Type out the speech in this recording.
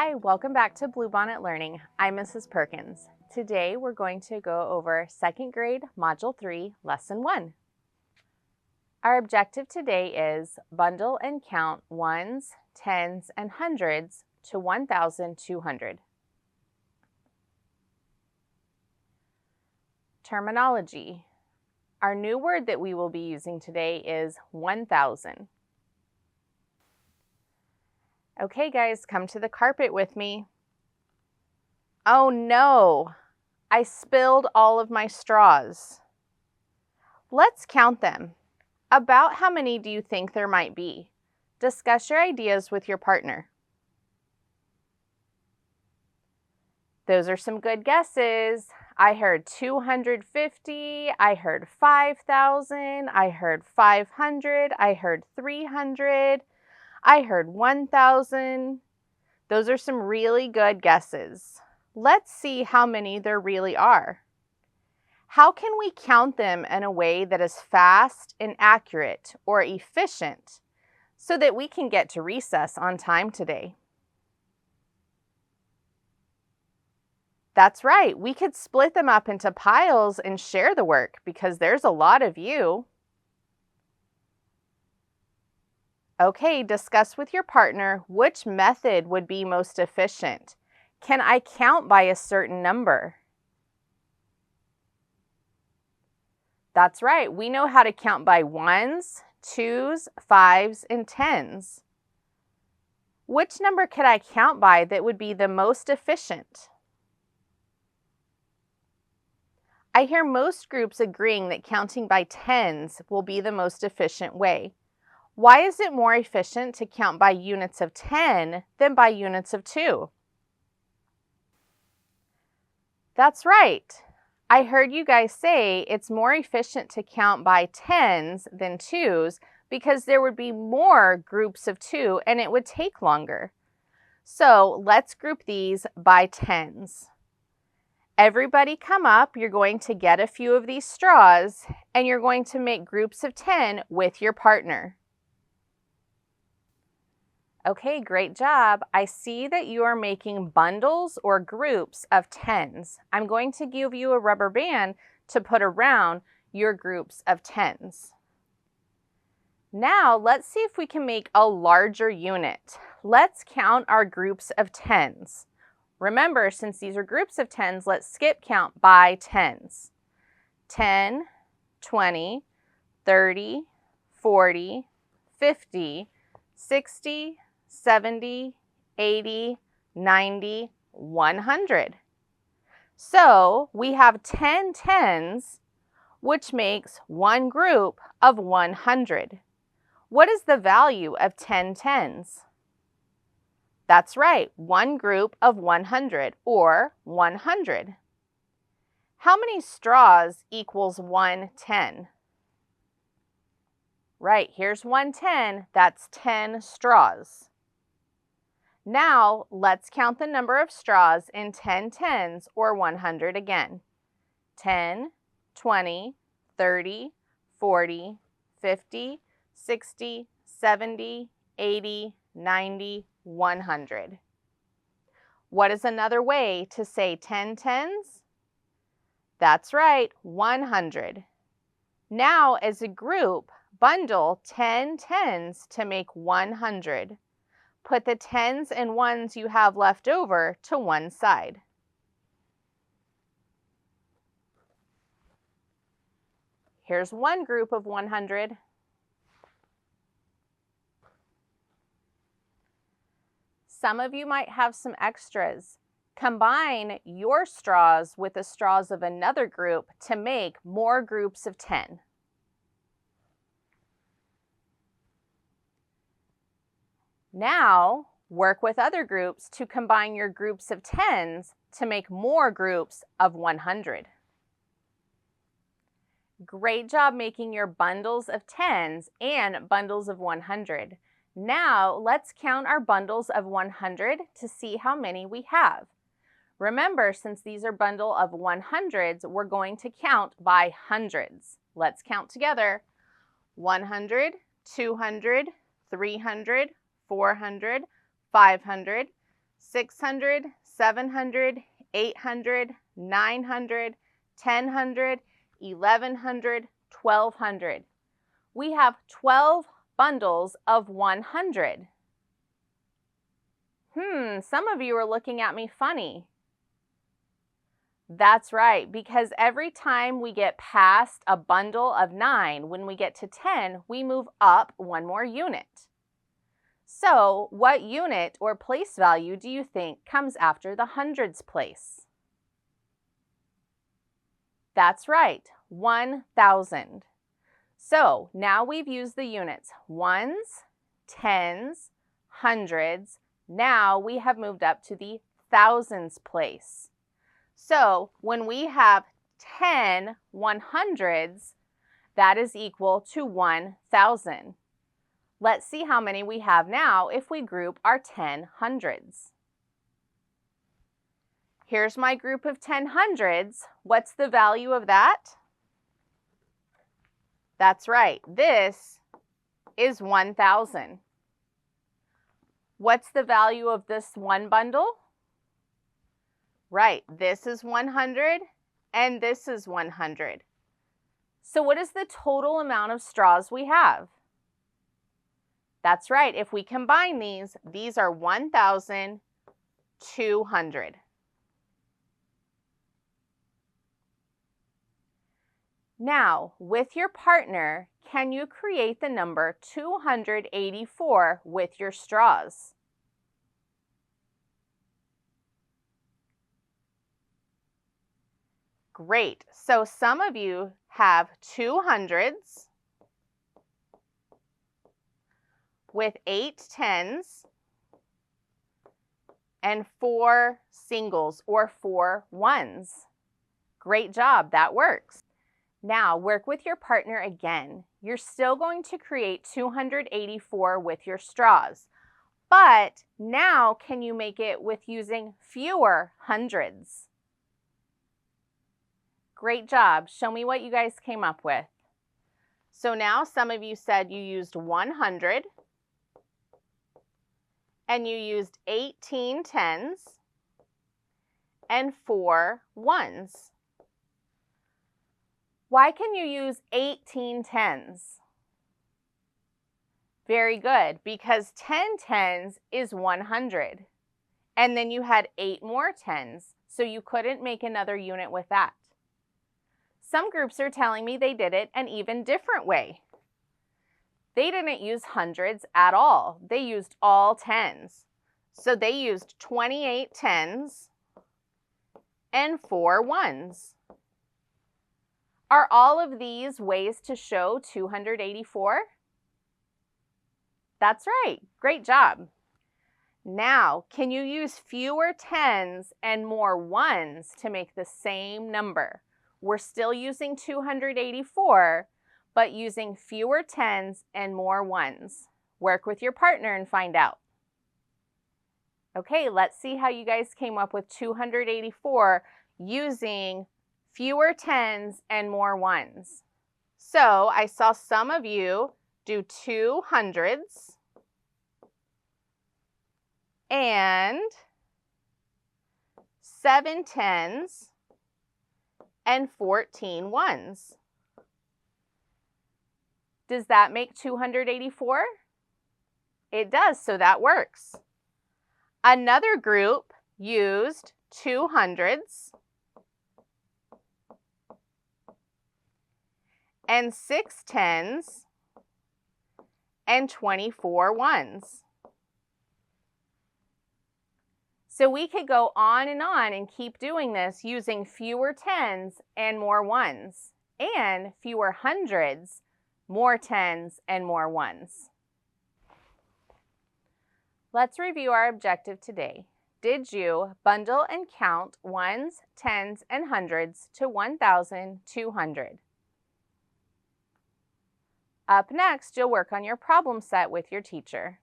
Hi, welcome back to Bluebonnet Learning. I'm Mrs. Perkins. Today we're going to go over 2nd grade Module 3, Lesson 1. Our objective today is bundle and count ones, tens, and hundreds to 1,200. Terminology. Our new word that we will be using today is 1,000. Okay guys, come to the carpet with me. Oh no, I spilled all of my straws. Let's count them. About how many do you think there might be? Discuss your ideas with your partner. Those are some good guesses. I heard 250, I heard 5,000, I heard 500, I heard 300, I heard 1,000. Those are some really good guesses. Let's see how many there really are. How can we count them in a way that is fast and accurate or efficient so that we can get to recess on time today? That's right, we could split them up into piles and share the work because there's a lot of you. Okay, discuss with your partner which method would be most efficient. Can I count by a certain number? That's right, we know how to count by ones, twos, fives, and tens. Which number could I count by that would be the most efficient? I hear most groups agreeing that counting by tens will be the most efficient way. Why is it more efficient to count by units of 10 than by units of 2? That's right. I heard you guys say it's more efficient to count by tens than twos because there would be more groups of 2 and it would take longer. So let's group these by tens. Everybody come up, you're going to get a few of these straws and you're going to make groups of 10 with your partner. Okay, great job. I see that you are making bundles or groups of tens. I'm going to give you a rubber band to put around your groups of tens. Now, let's see if we can make a larger unit. Let's count our groups of tens. Remember, since these are groups of tens, let's skip count by tens. 10, 20, 30, 40, 50, 60, 70, 80, 90, 100. So we have 10 tens, which makes one group of 100. What is the value of 10 tens? That's right, one group of 100, or 100. How many straws equals 110? Right, here's 110, that's 10 straws. Now, let's count the number of straws in 10 tens, or 100 again. 10, 20, 30, 40, 50, 60, 70, 80, 90, 100. What is another way to say 10 tens? That's right, 100. Now, as a group, bundle 10 tens to make 100. Put the tens and ones you have left over to one side. Here's one group of 100. Some of you might have some extras. Combine your straws with the straws of another group to make more groups of 10. Now, work with other groups to combine your groups of tens to make more groups of 100. Great job making your bundles of tens and bundles of 100. Now, let's count our bundles of 100 to see how many we have. Remember, since these are bundle of 100s, we're going to count by hundreds. Let's count together. 100, 200, 300, 400, 500, 600, 700, 800, 900, 1000, 1100, 1200. We have 12 bundles of 100. Some of you are looking at me funny. That's right, because every time we get past a bundle of 9, when we get to 10, we move up one more unit. So, what unit or place value do you think comes after the hundreds place? That's right, 1,000. So, now we've used the units ones, tens, hundreds. Now we have moved up to the thousands place. So, when we have 10 100s, that is equal to 1,000. Let's see how many we have now if we group our 10 hundreds. Here's my group of 10 hundreds. What's the value of that? That's right, this is 1,000. What's the value of this one bundle? Right, this is 100 and this is 100. So what is the total amount of straws we have? That's right, if we combine these are 1,200. Now, with your partner, can you create the number 284 with your straws? Great. So some of you have 200s with 8 tens and 4 singles or 4 ones. Great job, that works. Now work with your partner again. You're still going to create 284 with your straws, but now can you make it with using fewer hundreds? Great job. Show me what you guys came up with. So now some of you said you used 100 and you used 18 tens and 4 ones. Why can you use 18 tens? Very good, because 10 tens is 100. And then you had 8 more tens, so you couldn't make another unit with that. Some groups are telling me they did it an even different way. They didn't use hundreds at all. They used all tens. So they used 28 tens and 4 ones. Are all of these ways to show 284? That's right. Great job. Now, can you use fewer tens and more ones to make the same number? We're still using 284, but using fewer tens and more ones. Work with your partner and find out. Okay, let's see how you guys came up with 284 using fewer tens and more ones. So I saw some of you do 2 hundreds and 7 tens and 14 ones. Does that make 284? It does, so that works. Another group used 2 hundreds and 6 tens and 24 ones. So we could go on and keep doing this using fewer tens and more ones, and fewer hundreds, more tens and more ones. Let's review our objective today. Did you bundle and count ones, tens, and hundreds to 1,200? Up next, you'll work on your problem set with your teacher.